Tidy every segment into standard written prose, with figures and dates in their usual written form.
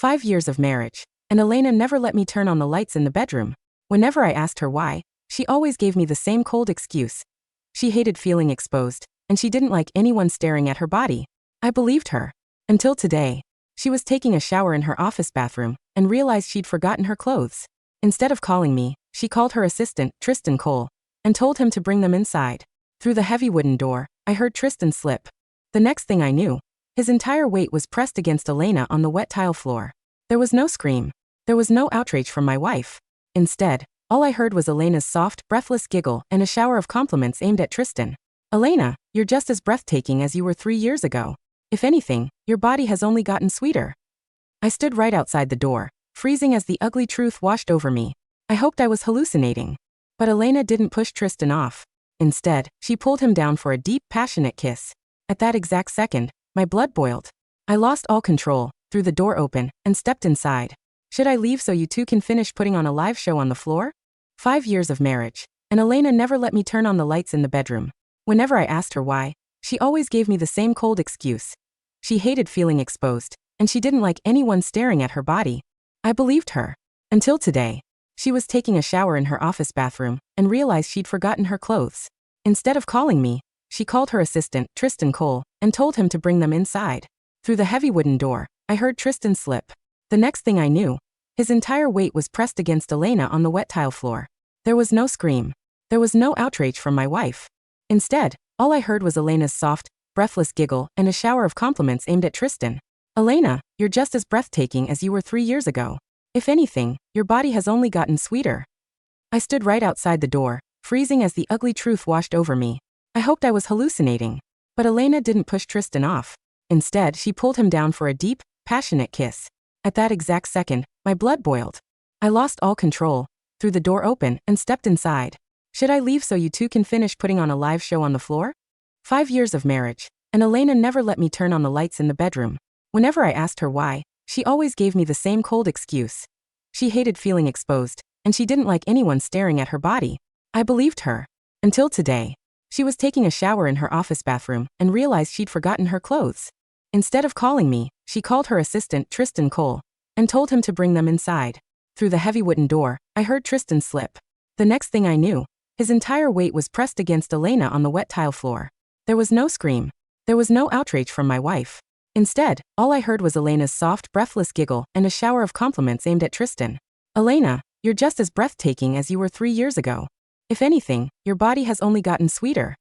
5 years of marriage, and Alaina never let me turn on the lights in the bedroom. Whenever I asked her why, she always gave me the same cold excuse. She hated feeling exposed, and she didn't like anyone staring at her body. I believed her. Until today. She was taking a shower in her office bathroom and realized she'd forgotten her clothes. Instead of calling me, she called her assistant, Tristan Cole, and told him to bring them inside. Through the heavy wooden door, I heard Tristan slip. The next thing I knew, his entire weight was pressed against Alaina on the wet tile floor. There was no scream. There was no outrage from my wife. Instead, all I heard was Alaina's soft, breathless giggle and a shower of compliments aimed at Tristan. "Alaina, you're just as breathtaking as you were 3 years ago. If anything, your body has only gotten sweeter." I stood right outside the door, freezing as the ugly truth washed over me. I hoped I was hallucinating. But Alaina didn't push Tristan off. Instead, she pulled him down for a deep, passionate kiss. At that exact second, my blood boiled. I lost all control, threw the door open, and stepped inside. Should I leave so you two can finish putting on a live show on the floor? 5 years of marriage, and Alaina never let me turn on the lights in the bedroom. Whenever I asked her why, she always gave me the same cold excuse. She hated feeling exposed, and she didn't like anyone staring at her body. I believed her. Until today. She was taking a shower in her office bathroom and realized she'd forgotten her clothes. Instead of calling me, she called her assistant, Tristan Cole, and told him to bring them inside. Through the heavy wooden door, I heard Tristan slip. The next thing I knew, his entire weight was pressed against Alaina on the wet tile floor. There was no scream. There was no outrage from my wife. Instead, all I heard was Alaina's soft, breathless giggle and a shower of compliments aimed at Tristan. "Alaina, you're just as breathtaking as you were 3 years ago. If anything, your body has only gotten sweeter." I stood right outside the door, freezing as the ugly truth washed over me. I hoped I was hallucinating. But Alaina didn't push Tristan off. Instead, she pulled him down for a deep, passionate kiss. At that exact second, my blood boiled. I lost all control, threw the door open, and stepped inside. Should I leave so you two can finish putting on a live show on the floor? 5 years of marriage, and Alaina never let me turn on the lights in the bedroom. Whenever I asked her why, she always gave me the same cold excuse. She hated feeling exposed, and she didn't like anyone staring at her body. I believed her. Until today. She was taking a shower in her office bathroom and realized she'd forgotten her clothes. Instead of calling me, she called her assistant, Tristan Cole, and told him to bring them inside. Through the heavy wooden door, I heard Tristan slip. The next thing I knew, his entire weight was pressed against Alaina on the wet tile floor. There was no scream. There was no outrage from my wife. Instead, all I heard was Alaina's soft, breathless giggle and a shower of compliments aimed at Tristan. "Alaina, you're just as breathtaking as you were 3 years ago. If anything, your body has only gotten sweeter."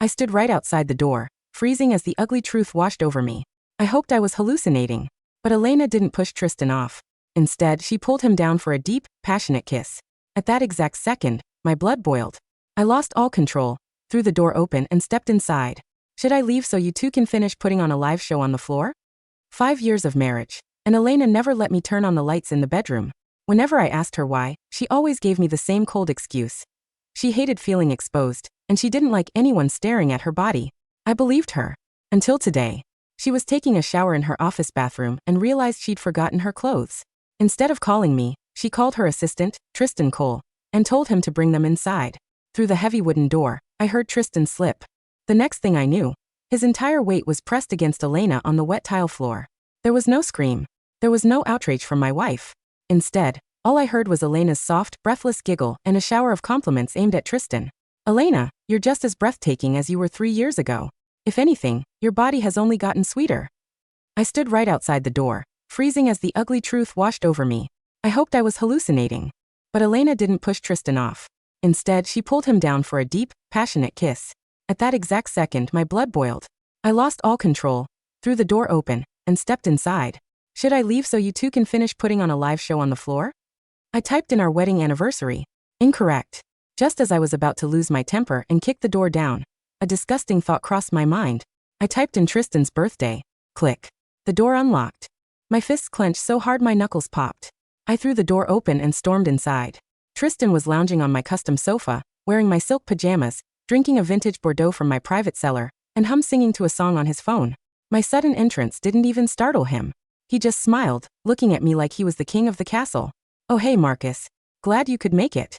I stood right outside the door, freezing as the ugly truth washed over me. I hoped I was hallucinating. But Alaina didn't push Tristan off. Instead, she pulled him down for a deep, passionate kiss. At that exact second, my blood boiled. I lost all control, threw the door open, and stepped inside. Should I leave so you two can finish putting on a live show on the floor? 5 years of marriage, and Alaina never let me turn on the lights in the bedroom. Whenever I asked her why, she always gave me the same cold excuse. She hated feeling exposed, and she didn't like anyone staring at her body. I believed her. Until today. She was taking a shower in her office bathroom and realized she'd forgotten her clothes. Instead of calling me, she called her assistant, Tristan Cole, and told him to bring them inside. Through the heavy wooden door, I heard Tristan slip. The next thing I knew, his entire weight was pressed against Alaina on the wet tile floor. There was no scream. There was no outrage from my wife. Instead, all I heard was Alaina's soft, breathless giggle and a shower of compliments aimed at Tristan. "Alaina, you're just as breathtaking as you were 3 years ago. If anything, your body has only gotten sweeter." I stood right outside the door, freezing as the ugly truth washed over me. I hoped I was hallucinating. But Alaina didn't push Tristan off. Instead, she pulled him down for a deep, passionate kiss. At that exact second, my blood boiled. I lost all control, threw the door open, and stepped inside. Should I leave so you two can finish putting on a live show on the floor? I typed in our wedding anniversary. Incorrect. Just as I was about to lose my temper and kick the door down, a disgusting thought crossed my mind. I typed in Tristan's birthday. Click. The door unlocked. My fists clenched so hard my knuckles popped. I threw the door open and stormed inside. Tristan was lounging on my custom sofa, wearing my silk pajamas, drinking a vintage Bordeaux from my private cellar, and singing to a song on his phone. My sudden entrance didn't even startle him. He just smiled, looking at me like he was the king of the castle. "Oh hey Marcus. Glad you could make it.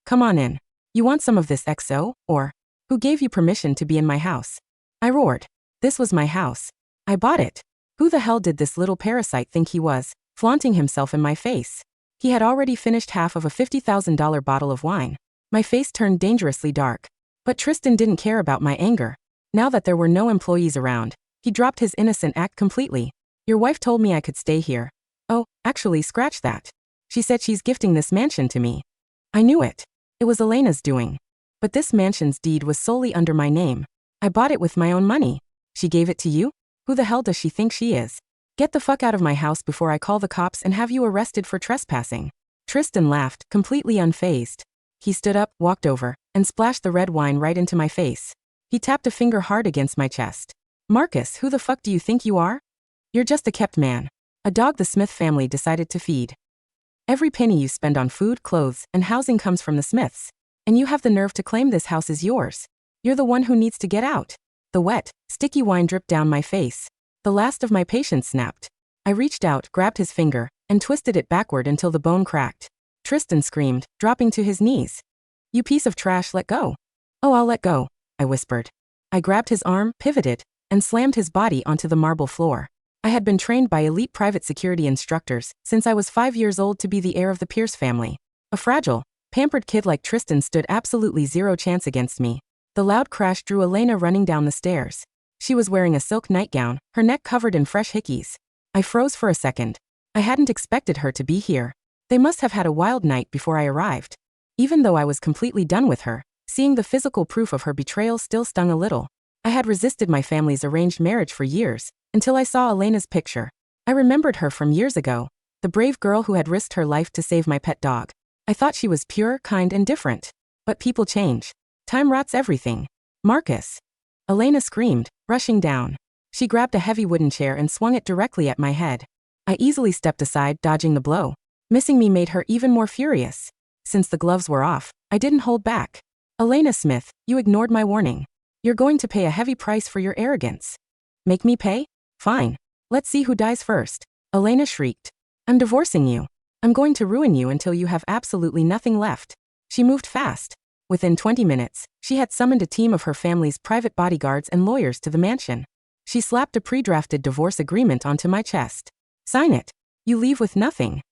Come on in. You want some of this XO, or? Who gave you permission to be in my house?" I roared. This was my house. I bought it. Who the hell did this little parasite think he was, flaunting himself in my face. He had already finished half of a $50,000 bottle of wine. My face turned dangerously dark. But Tristan didn't care about my anger. Now that there were no employees around, he dropped his innocent act completely. Your wife told me I could stay here. Oh, actually, scratch that. She said she's gifting this mansion to me. I knew it. It was Alaina's doing. But this mansion's deed was solely under my name. I bought it with my own money. She gave it to you? Who the hell does she think she is? Get the fuck out of my house before I call the cops and have you arrested for trespassing. Tristan laughed, completely unfazed. He stood up, walked over, and splashed the red wine right into my face. He tapped a finger hard against my chest. Marcus, who the fuck do you think you are? You're just a kept man. A dog the Smith family decided to feed. Every penny you spend on food, clothes, and housing comes from the Smiths. And you have the nerve to claim this house is yours. You're the one who needs to get out. The wet, sticky wine dripped down my face. The last of my patience snapped. I reached out, grabbed his finger, and twisted it backward until the bone cracked. Tristan screamed, dropping to his knees. You piece of trash, let go. Oh, I'll let go, I whispered. I grabbed his arm, pivoted, and slammed his body onto the marble floor. I had been trained by elite private security instructors since I was 5 years old to be the heir of the Pierce family. A fragile, pampered kid like Tristan stood absolutely zero chance against me. The loud crash drew Alaina running down the stairs. She was wearing a silk nightgown, her neck covered in fresh hickeys. I froze for a second. I hadn't expected her to be here. They must have had a wild night before I arrived. Even though I was completely done with her, seeing the physical proof of her betrayal still stung a little. I had resisted my family's arranged marriage for years, until I saw Alaina's picture. I remembered her from years ago, the brave girl who had risked her life to save my pet dog. I thought she was pure, kind, and different. But people change. Time rots everything. Marcus. Alaina screamed, rushing down. She grabbed a heavy wooden chair and swung it directly at my head. I easily stepped aside, dodging the blow. Missing me made her even more furious. Since the gloves were off, I didn't hold back. Alaina Smith, you ignored my warning. You're going to pay a heavy price for your arrogance. Make me pay? Fine. Let's see who dies first. Alaina shrieked. I'm divorcing you. I'm going to ruin you until you have absolutely nothing left. She moved fast. Within 20 minutes, she had summoned a team of her family's private bodyguards and lawyers to the mansion. She slapped a pre-drafted divorce agreement onto my chest. Sign it. You leave with nothing.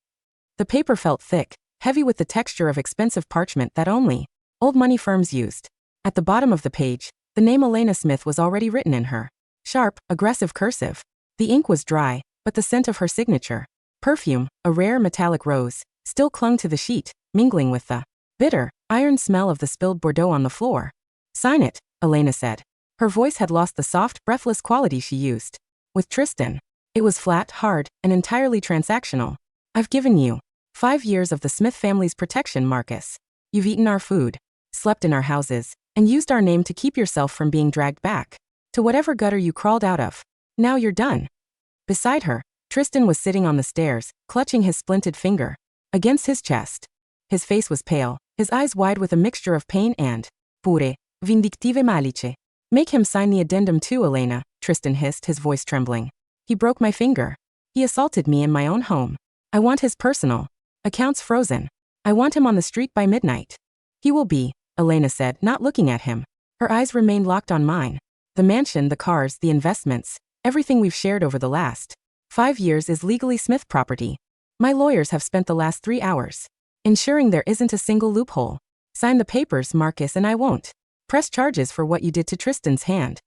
The paper felt thick, heavy with the texture of expensive parchment that only old money firms used. At the bottom of the page, the name Alaina Smith was already written in her sharp, aggressive cursive. The ink was dry, but the scent of her signature, perfume, a rare metallic rose, still clung to the sheet, mingling with the bitter, iron smell of the spilled Bordeaux on the floor. Sign it, Alaina said. Her voice had lost the soft, breathless quality she used. With Tristan, it was flat, hard, and entirely transactional. I've given you 5 years of the Smith family's protection, Marcus. You've eaten our food, slept in our houses, and used our name to keep yourself from being dragged back to whatever gutter you crawled out of. Now you're done. Beside her, Tristan was sitting on the stairs, clutching his splinted finger against his chest. His face was pale, his eyes wide with a mixture of pain and pure, vindictive malice. Make him sign the addendum too, Alaina, Tristan hissed, his voice trembling. He broke my finger. He assaulted me in my own home. I want his personal accounts frozen. I want him on the street by midnight. He will be, Alaina said, not looking at him. Her eyes remained locked on mine. The mansion, the cars, the investments, everything we've shared over the last 5 years is legally Smith property. My lawyers have spent the last 3 hours ensuring there isn't a single loophole. Sign the papers, Marcus, and I won't press charges for what you did to Tristan's hand.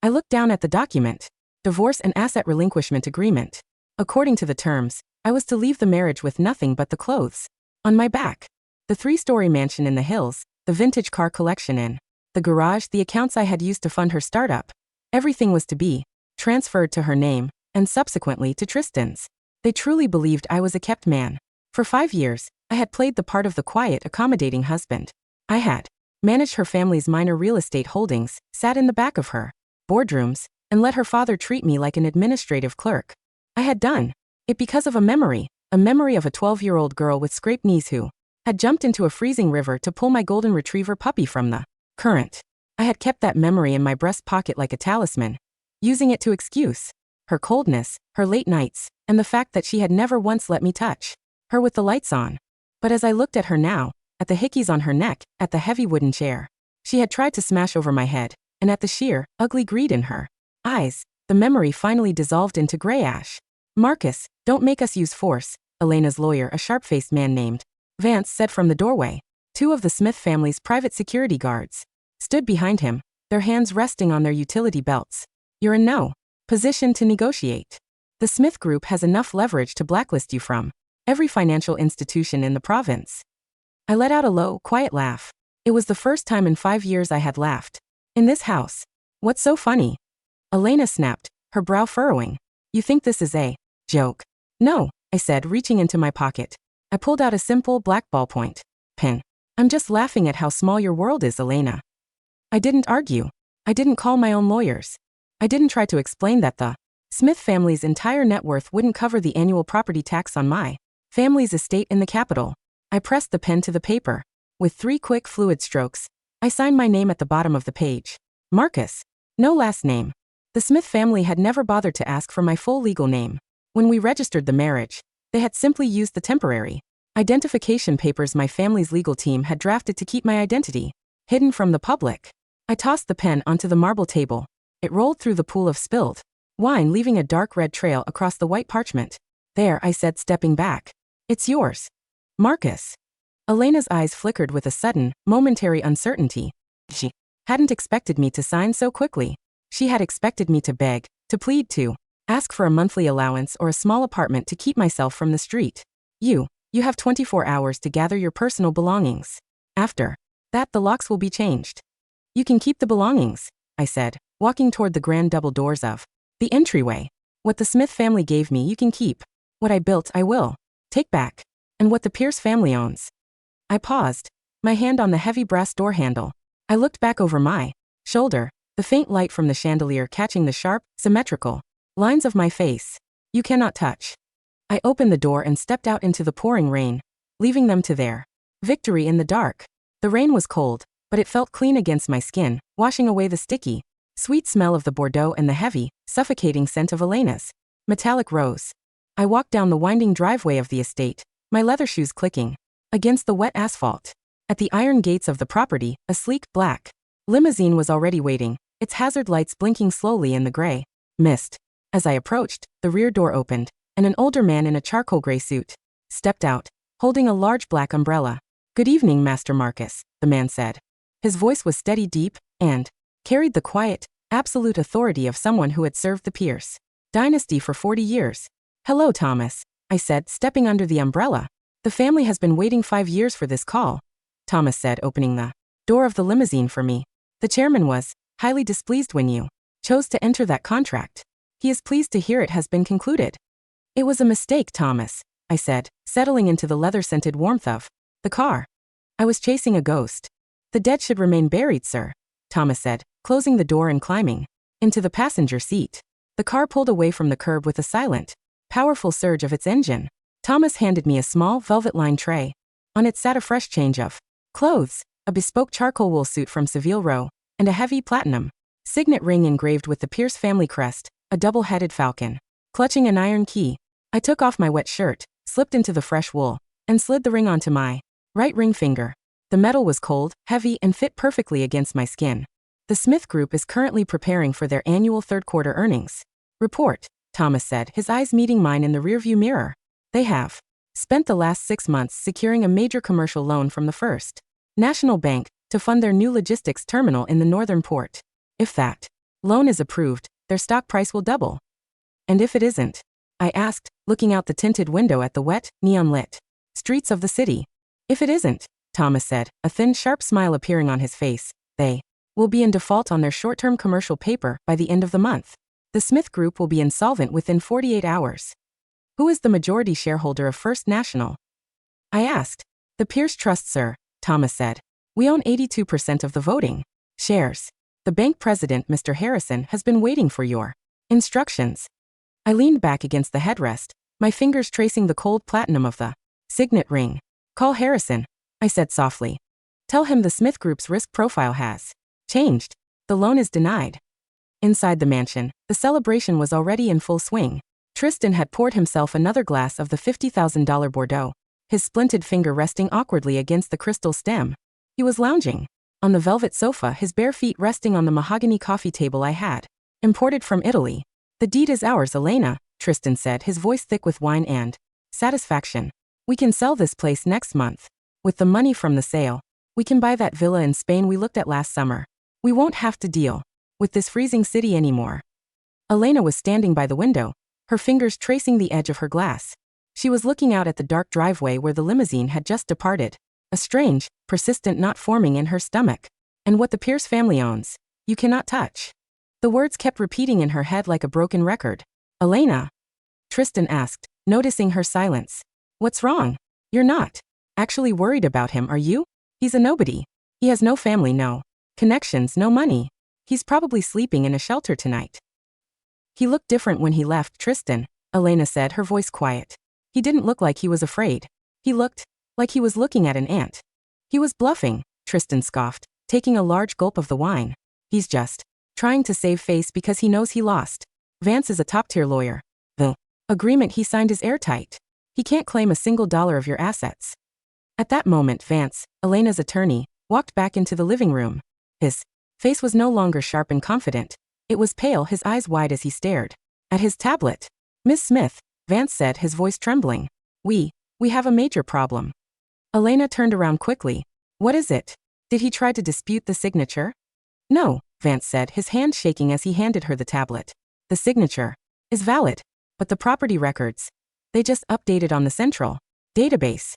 I looked down at the document. Divorce and asset relinquishment agreement. According to the terms, I was to leave the marriage with nothing but the clothes on my back. The 3-story mansion in the hills, the vintage car collection in the garage, the accounts I had used to fund her startup. Everything was to be transferred to her name, and subsequently to Tristan's. They truly believed I was a kept man. For 5 years, I had played the part of the quiet, accommodating husband. I had managed her family's minor real estate holdings, sat in the back of her boardrooms, and let her father treat me like an administrative clerk. I had done it because of a memory of a 12-year-old girl with scraped knees who had jumped into a freezing river to pull my golden retriever puppy from the current. I had kept that memory in my breast pocket like a talisman, using it to excuse her coldness, her late nights, and the fact that she had never once let me touch her with the lights on. But as I looked at her now, at the hickeys on her neck, at the heavy wooden chair she had tried to smash over my head, and at the sheer, ugly greed in her eyes, the memory finally dissolved into gray ash. Marcus, don't make us use force, Alaina's lawyer, a sharp-faced man named Vance, said from the doorway. Two of the Smith family's private security guards stood behind him, their hands resting on their utility belts. You're in no position to negotiate. The Smith Group has enough leverage to blacklist you from every financial institution in the province. I let out a low, quiet laugh. It was the first time in 5 years I had laughed. In this house. What's so funny? Alaina snapped, her brow furrowing. You think this is a joke? No, I said, reaching into my pocket. I pulled out a simple black ballpoint pen. I'm just laughing at how small your world is, Alaina. I didn't argue. I didn't call my own lawyers. I didn't try to explain that the Smith family's entire net worth wouldn't cover the annual property tax on my family's estate in the capital. I pressed the pen to the paper. With 3 quick, fluid strokes, I signed my name at the bottom of the page. Marcus. No last name. The Smith family had never bothered to ask for my full legal name. When we registered the marriage, they had simply used the temporary identification papers my family's legal team had drafted to keep my identity hidden from the public. I tossed the pen onto the marble table. It rolled through the pool of spilled wine, leaving a dark red trail across the white parchment. There, I said, stepping back. It's yours. Marcus. Alaina's eyes flickered with a sudden, momentary uncertainty. She hadn't expected me to sign so quickly. She had expected me to beg, to plead, to ask for a monthly allowance or a small apartment to keep myself from the street. You have 24 hours to gather your personal belongings. After that, the locks will be changed. You can keep the belongings, I said, walking toward the grand double doors of the entryway. What the Smith family gave me you can keep. What I built I will take back. And what the Pierce family owns. I paused, my hand on the heavy brass door handle. I looked back over my shoulder, the faint light from the chandelier catching the sharp, symmetrical lines of my face. You cannot touch. I opened the door and stepped out into the pouring rain, leaving them to their victory in the dark. The rain was cold, but it felt clean against my skin, washing away the sticky, sweet smell of the Bordeaux and the heavy, suffocating scent of Alaina's metallic rose. I walked down the winding driveway of the estate, my leather shoes clicking against the wet asphalt. At the iron gates of the property, a sleek, black limousine was already waiting, its hazard lights blinking slowly in the gray mist. As I approached, the rear door opened, and an older man in a charcoal gray suit stepped out, holding a large black umbrella. Good evening, Master Marcus, the man said. His voice was steady, deep, and carried the quiet, absolute authority of someone who had served the Pierce dynasty for 40 years. Hello, Thomas, I said, stepping under the umbrella. The family has been waiting 5 years for this call, Thomas said, opening the door of the limousine for me. The chairman was highly displeased when you chose to enter that contract. He is pleased to hear it has been concluded. It was a mistake, Thomas, I said, settling into the leather-scented warmth of the car. I was chasing a ghost. The dead should remain buried, sir, Thomas said, closing the door and climbing into the passenger seat. The car pulled away from the curb with a silent, powerful surge of its engine. Thomas handed me a small, velvet-lined tray. On it sat a fresh change of clothes, a bespoke charcoal wool suit from Seville Row, and a heavy platinum signet ring engraved with the Pierce family crest, a double-headed falcon. Clutching an iron key, I took off my wet shirt, slipped into the fresh wool, and slid the ring onto my right ring finger. The metal was cold, heavy, and fit perfectly against my skin. The Smith Group is currently preparing for their annual third-quarter earnings report, Thomas said, his eyes meeting mine in the rearview mirror. They have spent the last 6 months securing a major commercial loan from the First National Bank to fund their new logistics terminal in the northern port. If that loan is approved, their stock price will double. And if it isn't? I asked, looking out the tinted window at the wet, neon-lit streets of the city. If it isn't, Thomas said, a thin, sharp smile appearing on his face, they will be in default on their short-term commercial paper by the end of the month. The Smith Group will be insolvent within 48 hours. Who is the majority shareholder of First National? I asked. The Pierce Trust, sir, Thomas said. We own 82% of the voting shares. The bank president, Mr. Harrison, has been waiting for your instructions. I leaned back against the headrest, my fingers tracing the cold platinum of the signet ring. Call Harrison, I said softly. Tell him the Smith Group's risk profile has changed. The loan is denied. Inside the mansion, the celebration was already in full swing. Tristan had poured himself another glass of the $50,000 Bordeaux, his splinted finger resting awkwardly against the crystal stem. He was lounging on the velvet sofa, his bare feet resting on the mahogany coffee table I had imported from Italy. The deed is ours, Alaina, Tristan said, his voice thick with wine and satisfaction. We can sell this place next month. With the money from the sale, we can buy that villa in Spain we looked at last summer. We won't have to deal with this freezing city anymore. Alaina was standing by the window, her fingers tracing the edge of her glass. She was looking out at the dark driveway where the limousine had just departed, a strange, persistent knot forming in her stomach. And what the Pierce family owns, you cannot touch. The words kept repeating in her head like a broken record. Alaina? Tristan asked, noticing her silence. What's wrong? You're not actually worried about him, are you? He's a nobody. He has no family, no connections, no money. He's probably sleeping in a shelter tonight. He looked different when he left, Tristan, Alaina said, her voice quiet. He didn't look like he was afraid. He looked like he was looking at an ant. He was bluffing, Tristan scoffed, taking a large gulp of the wine. He's just trying to save face because he knows he lost. Vance is a top-tier lawyer. The agreement he signed is airtight. He can't claim a single dollar of your assets. At that moment, Vance, Alaina's attorney, walked back into the living room. His face was no longer sharp and confident. It was pale, his eyes wide as he stared at his tablet. Miss Smith, Vance said, his voice trembling. We have a major problem. Alaina turned around quickly. What is it? Did he try to dispute the signature? No, Vance said, his hand shaking as he handed her the tablet. The signature is valid, but the property records, they just updated on the central database.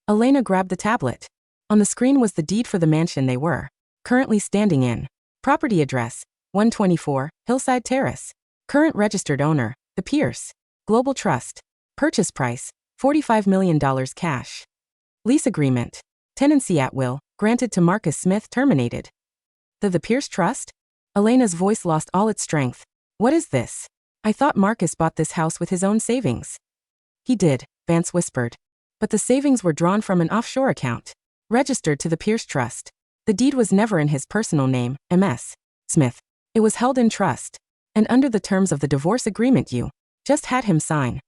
Alaina grabbed the tablet. On the screen was the deed for the mansion they were currently standing in. Property address, 124, Hillside Terrace. Current registered owner, the Pierce Global Trust. Purchase price, $45 million cash. Lease agreement, tenancy at will, granted to Marcus Smith, terminated. The Pierce Trust? Alaina's voice lost all its strength. What is this? I thought Marcus bought this house with his own savings. He did, Vance whispered. But the savings were drawn from an offshore account, registered to the Pierce Trust. The deed was never in his personal name, M.S. Smith. It was held in trust, and under the terms of the divorce agreement you just had him sign.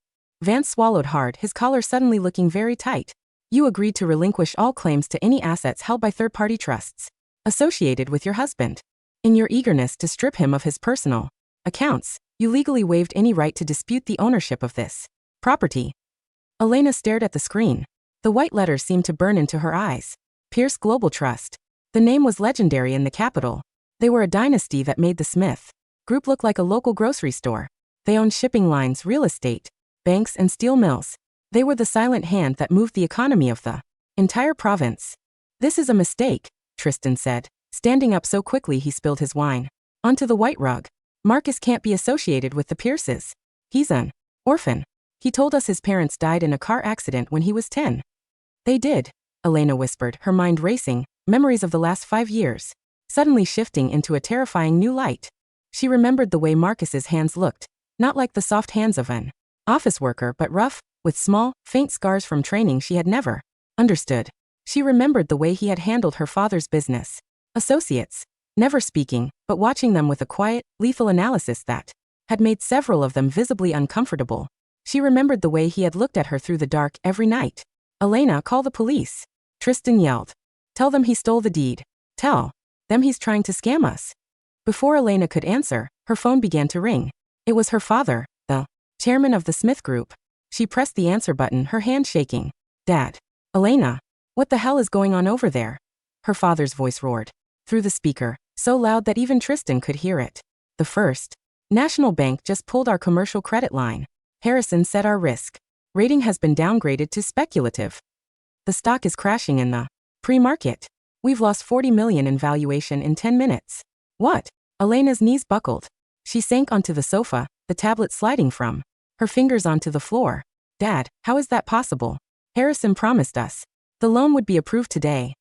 Vance swallowed hard, his collar suddenly looking very tight. You agreed to relinquish all claims to any assets held by third-party trusts associated with your husband. In your eagerness to strip him of his personal accounts, you legally waived any right to dispute the ownership of this property. Alaina stared at the screen. The white letters seemed to burn into her eyes. Pierce Global Trust. The name was legendary in the capital. They were a dynasty that made the Smith Group look like a local grocery store. They owned shipping lines, real estate, banks, and steel mills. They were the silent hand that moved the economy of the entire province. This is a mistake, Tristan said, standing up so quickly he spilled his wine onto the white rug. Marcus can't be associated with the Pierces. He's an orphan. He told us his parents died in a car accident when he was 10. They did, Alaina whispered, her mind racing, memories of the last 5 years suddenly shifting into a terrifying new light. She remembered the way Marcus's hands looked, not like the soft hands of an office worker, but rough, with small, faint scars from training she had never understood. She remembered the way he had handled her father's business associates, never speaking, but watching them with a quiet, lethal analysis that had made several of them visibly uncomfortable. She remembered the way he had looked at her through the dark every night. Alaina, call the police, Tristan yelled. Tell them he stole the deed. Tell them he's trying to scam us. Before Alaina could answer, her phone began to ring. It was her father, the chairman of the Smith Group. She pressed the answer button, her hand shaking. Dad. Alaina. What the hell is going on over there? Her father's voice roared through the speaker, so loud that even Tristan could hear it. The First National Bank just pulled our commercial credit line. Harrison said our risk rating has been downgraded to speculative. The stock is crashing in the pre-market. We've lost $40 million in valuation in 10 minutes. What? Alaina's knees buckled. She sank onto the sofa, the tablet sliding from her fingers onto the floor. Dad, how is that possible? Harrison promised us the loan would be approved today.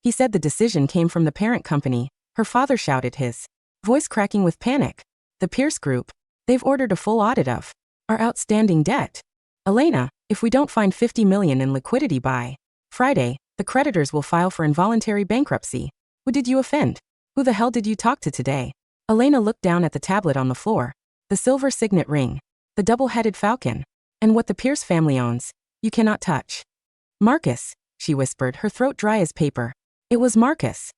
He said the decision came from the parent company. Her father shouted, his voice cracking with panic. The Pierce Group. They've ordered a full audit of our outstanding debt. Alaina, if we don't find $50 million in liquidity by Friday, the creditors will file for involuntary bankruptcy. Who did you offend? Who the hell did you talk to today? Alaina looked down at the tablet on the floor. The silver signet ring. The double-headed falcon. And what the Pierce family owns, you cannot touch. Marcus, she whispered, her throat dry as paper. It was Marcus.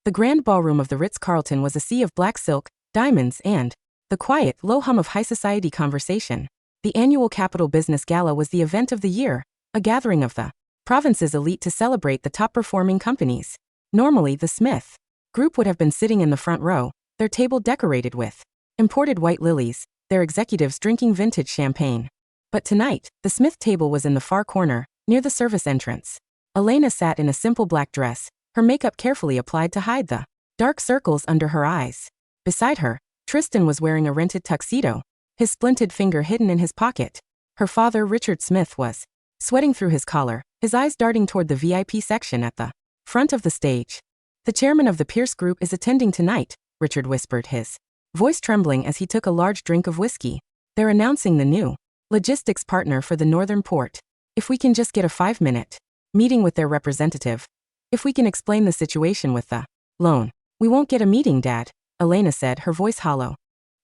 The grand ballroom of the Ritz-Carlton was a sea of black silk, diamonds, and the quiet, low hum of high society conversation. The annual Capital Business Gala was the event of the year, a gathering of the province's elite to celebrate the top-performing companies. Normally, the Smith Group would have been sitting in the front row, their table decorated with imported white lilies, their executives drinking vintage champagne. But tonight, the Smith table was in the far corner, near the service entrance. Alaina sat in a simple black dress, her makeup carefully applied to hide the dark circles under her eyes. Beside her, Tristan was wearing a rented tuxedo, his splinted finger hidden in his pocket. Her father, Richard Smith, was sweating through his collar, his eyes darting toward the VIP section at the front of the stage. The chairman of the Pierce Group is attending tonight, Richard whispered, his voice trembling as he took a large drink of whiskey. They're announcing the new logistics partner for the Northern Port. If we can just get a 5-minute meeting with their representative. If we can explain the situation with the loan. We won't get a meeting, Dad, Alaina said, her voice hollow.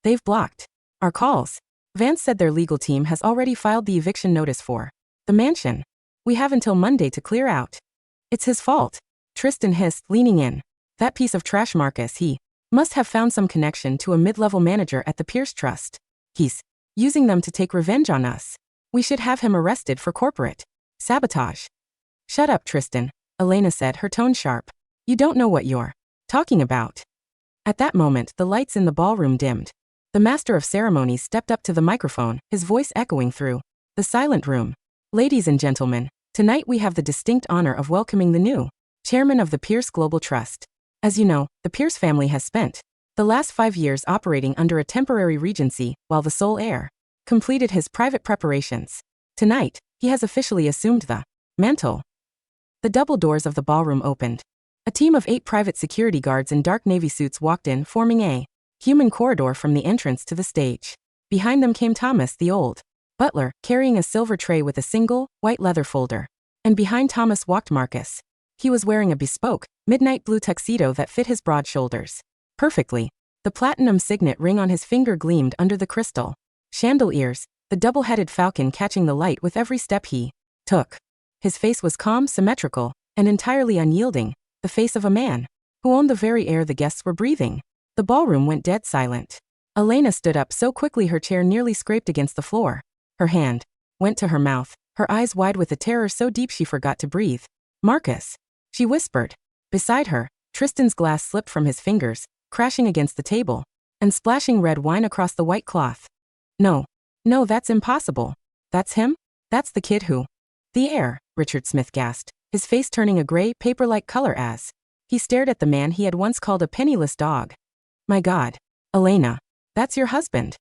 They've blocked our calls. Vance said their legal team has already filed the eviction notice for the mansion. We have until Monday to clear out. It's his fault, Tristan hissed, leaning in. That piece of trash Marcus, he must have found some connection to a mid-level manager at the Pierce Trust. He's using them to take revenge on us. We should have him arrested for corporate sabotage. Shut up, Tristan, Alaina said, her tone sharp. You don't know what you're talking about. At that moment, the lights in the ballroom dimmed. The master of ceremonies stepped up to the microphone, his voice echoing through the silent room. Ladies and gentlemen, tonight we have the distinct honor of welcoming the new chairman of the Pierce Global Trust. As you know, the Pierce family has spent the last 5 years operating under a temporary regency, while the sole heir completed his private preparations. Tonight, he has officially assumed the mantle. The double doors of the ballroom opened. A team of 8 private security guards in dark navy suits walked in, forming a human corridor from the entrance to the stage. Behind them came Thomas, the old butler, carrying a silver tray with a single, white leather folder. And behind Thomas walked Marcus. He was wearing a bespoke, midnight blue tuxedo that fit his broad shoulders perfectly. The platinum signet ring on his finger gleamed under the crystal chandeliers, the double-headed falcon catching the light with every step he took. His face was calm, symmetrical, and entirely unyielding, the face of a man who owned the very air the guests were breathing. The ballroom went dead silent. Alaina stood up so quickly her chair nearly scraped against the floor. Her hand went to her mouth, her eyes wide with a terror so deep she forgot to breathe. Marcus, she whispered. Beside her, Tristan's glass slipped from his fingers, crashing against the table, and splashing red wine across the white cloth. No, that's impossible. That's him? That's the kid who? The heir, Richard Smith gasped, his face turning a gray, paper-like color as he stared at the man he had once called a penniless dog. My God, Alaina, that's your husband.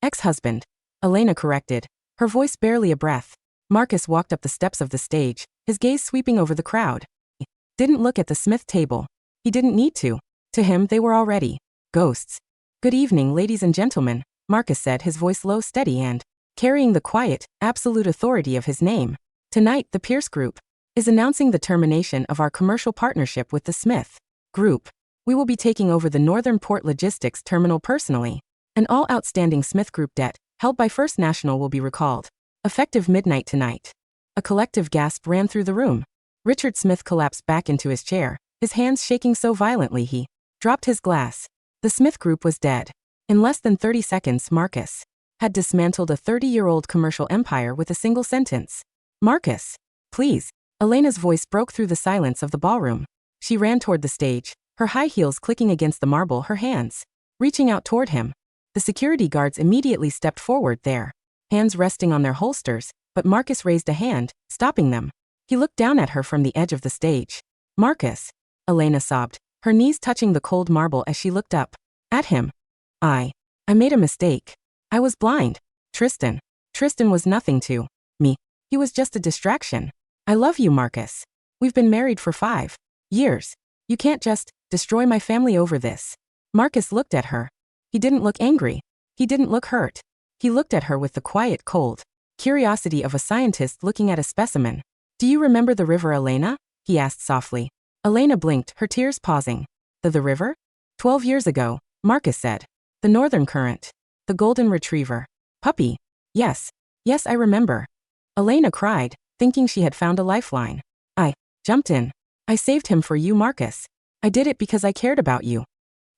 Ex-husband, Alaina corrected, her voice barely a breath. Marcus walked up the steps of the stage, his gaze sweeping over the crowd. He didn't look at the Smith table. He didn't need to. To him, they were already ghosts. Good evening, ladies and gentlemen, Marcus said, his voice low, steady, and carrying the quiet, absolute authority of his name. Tonight, the Pierce Group is announcing the termination of our commercial partnership with the Smith Group. We will be taking over the Northern Port Logistics Terminal personally, and all outstanding Smith Group debt held by First National will be recalled, effective midnight tonight. A collective gasp ran through the room. Richard Smith collapsed back into his chair, his hands shaking so violently he dropped his glass. The Smith Group was dead. In less than 30 seconds, Marcus had dismantled a 30-year-old commercial empire with a single sentence. Marcus, please. Alaina's voice broke through the silence of the ballroom. She ran toward the stage, her high heels clicking against the marble, her hands reaching out toward him. The security guards immediately stepped forward, their hands resting on their holsters, but Marcus raised a hand, stopping them. He looked down at her from the edge of the stage. Marcus, Alaina sobbed, her knees touching the cold marble as she looked up at him. I made a mistake. I was blind. Tristan was nothing to me. He was just a distraction. I love you, Marcus. We've been married for 5 years. You can't just destroy my family over this. Marcus looked at her. He didn't look angry. He didn't look hurt. He looked at her with the quiet, cold curiosity of a scientist looking at a specimen. Do you remember the river, Alaina? He asked softly. Alaina blinked, her tears pausing. The river? 12 years ago, Marcus said. The Northern Current. The golden retriever. Puppy. Yes, I remember. Alaina cried, thinking she had found a lifeline. I jumped in. I saved him for you, Marcus. I did it because I cared about you.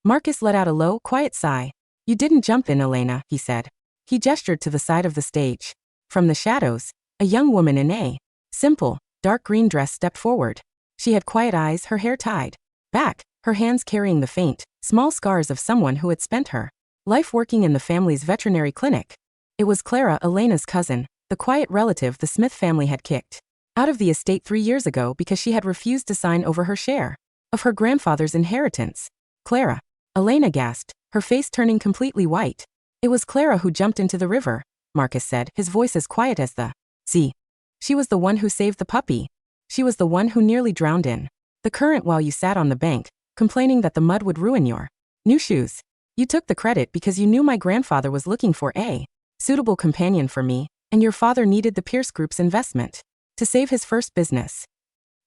Marcus let out a low, quiet sigh. You didn't jump in, Alaina, he said. He gestured to the side of the stage. From the shadows, a young woman in a simple, dark green dress stepped forward. She had quiet eyes, her hair tied back, her hands carrying the faint, small scars of someone who had spent her life working in the family's veterinary clinic. It was Clara, Alaina's cousin, the quiet relative the Smith family had kicked out of the estate 3 years ago because she had refused to sign over her share of her grandfather's inheritance. Clara. Alaina gasped, her face turning completely white. It was Clara who jumped into the river, Marcus said, his voice as quiet as the sea. She was the one who saved the puppy. She was the one who nearly drowned in the current while you sat on the bank, complaining that the mud would ruin your new shoes. You took the credit because you knew my grandfather was looking for a suitable companion for me, and your father needed the Pierce Group's investment to save his first business.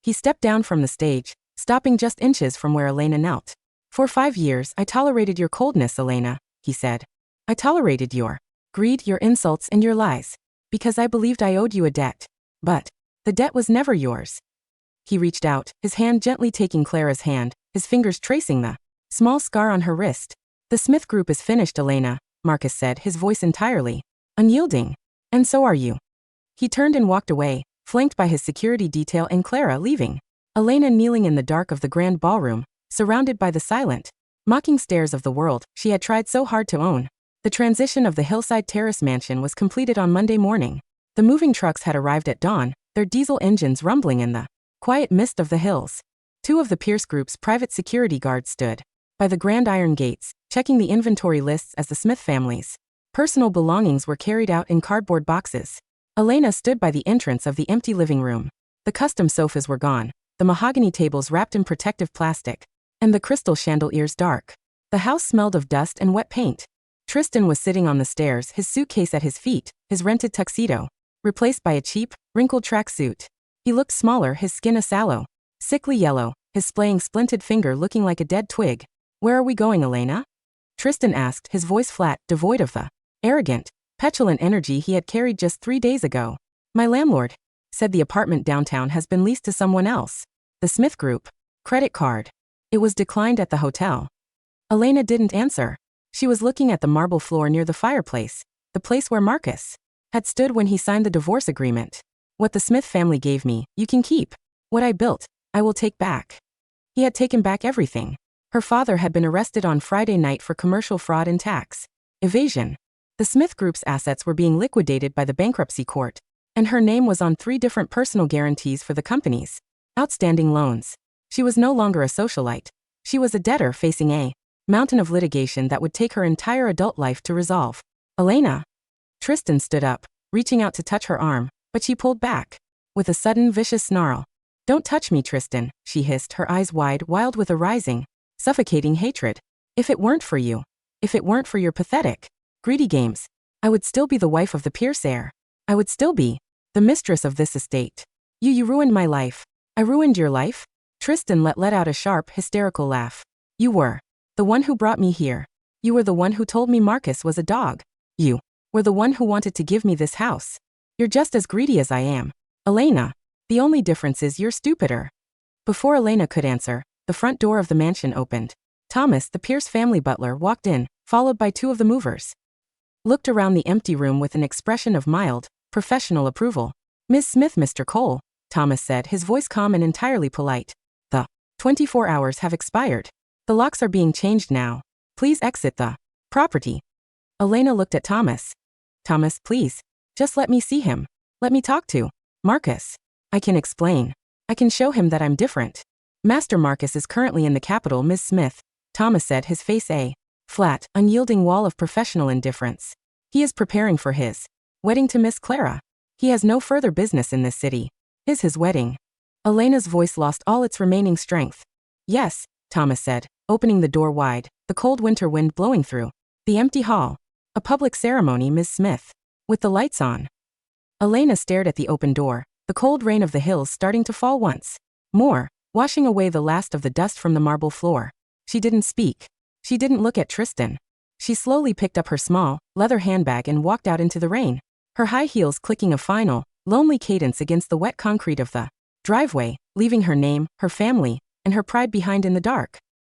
He stepped down from the stage, stopping just inches from where Alaina knelt. For 5 years, I tolerated your coldness, Alaina, he said. I tolerated your greed, your insults, and your lies, because I believed I owed you a debt. But the debt was never yours. He reached out, his hand gently taking Clara's hand, his fingers tracing the small scar on her wrist. The Smith Group is finished, Alaina, Marcus said, his voice entirely unyielding. And so are you. He turned and walked away, flanked by his security detail and Clara leaving. Alaina kneeling in the dark of the grand ballroom, surrounded by the silent, mocking stares of the world she had tried so hard to own. The transition of the Hillside Terrace mansion was completed on Monday morning. The moving trucks had arrived at dawn, their diesel engines rumbling in the quiet mist of the hills. 2 of the Pierce Group's private security guards stood by the grand iron gates, checking the inventory lists as the Smith family's personal belongings were carried out in cardboard boxes. Alaina stood by the entrance of the empty living room. The custom sofas were gone, the mahogany tables wrapped in protective plastic, and the crystal chandeliers dark. The house smelled of dust and wet paint. Tristan was sitting on the stairs, his suitcase at his feet, his rented tuxedo replaced by a cheap, wrinkled tracksuit. He looked smaller, his skin a sallow, sickly yellow, his splaying splinted finger looking like a dead twig. Where are we going, Alaina? Tristan asked, his voice flat, devoid of the arrogant, petulant energy he had carried just 3 days ago. My landlord said the apartment downtown has been leased to someone else. The Smith Group. Credit card. It was declined at the hotel. Alaina didn't answer. She was looking at the marble floor near the fireplace, the place where Marcus had stood when he signed the divorce agreement. What the Smith family gave me, you can keep. What I built, I will take back. He had taken back everything. Her father had been arrested on Friday night for commercial fraud and tax evasion. The Smith Group's assets were being liquidated by the bankruptcy court, and her name was on 3 different personal guarantees for the company's outstanding loans. She was no longer a socialite. She was a debtor facing a mountain of litigation that would take her entire adult life to resolve. Alaina. Tristan stood up, reaching out to touch her arm, but she pulled back with a sudden vicious snarl. Don't touch me, Tristan, she hissed, her eyes wide, wild with a rising, suffocating hatred. If it weren't for you, if it weren't for your pathetic, greedy games, I would still be the wife of the Pierce heir. I would still be the mistress of this estate. You ruined my life. I ruined your life? Tristan let out a sharp, hysterical laugh. You were the one who brought me here. You were the one who told me Marcus was a dog. You were the one who wanted to give me this house. You're just as greedy as I am. Alaina. The only difference is you're stupider. Before Alaina could answer, the front door of the mansion opened. Thomas, the Pierce family butler, walked in, followed by 2 of the movers. Looked around the empty room with an expression of mild, professional approval. Ms. Smith, Mr. Cole, Thomas said, his voice calm and entirely polite. The 24 hours have expired. The locks are being changed now. Please exit the property. Alaina looked at Thomas. Thomas, please. Just let me see him. Let me talk to Marcus. I can explain. I can show him that I'm different. Master Marcus is currently in the capital, Ms. Smith, Thomas said, his face a flat, unyielding wall of professional indifference. He is preparing for his wedding to Miss Clara. He has no further business in this city. Is his wedding? Alaina's voice lost all its remaining strength. Yes, Thomas said, opening the door wide, the cold winter wind blowing through the empty hall. A public ceremony, Ms. Smith. With the lights on. Alaina stared at the open door, the cold rain of the hills starting to fall once more, washing away the last of the dust from the marble floor. She didn't speak. She didn't look at Tristan. She slowly picked up her small, leather handbag and walked out into the rain, her high heels clicking a final, lonely cadence against the wet concrete of the driveway, leaving her name, her family, and her pride behind in the dark.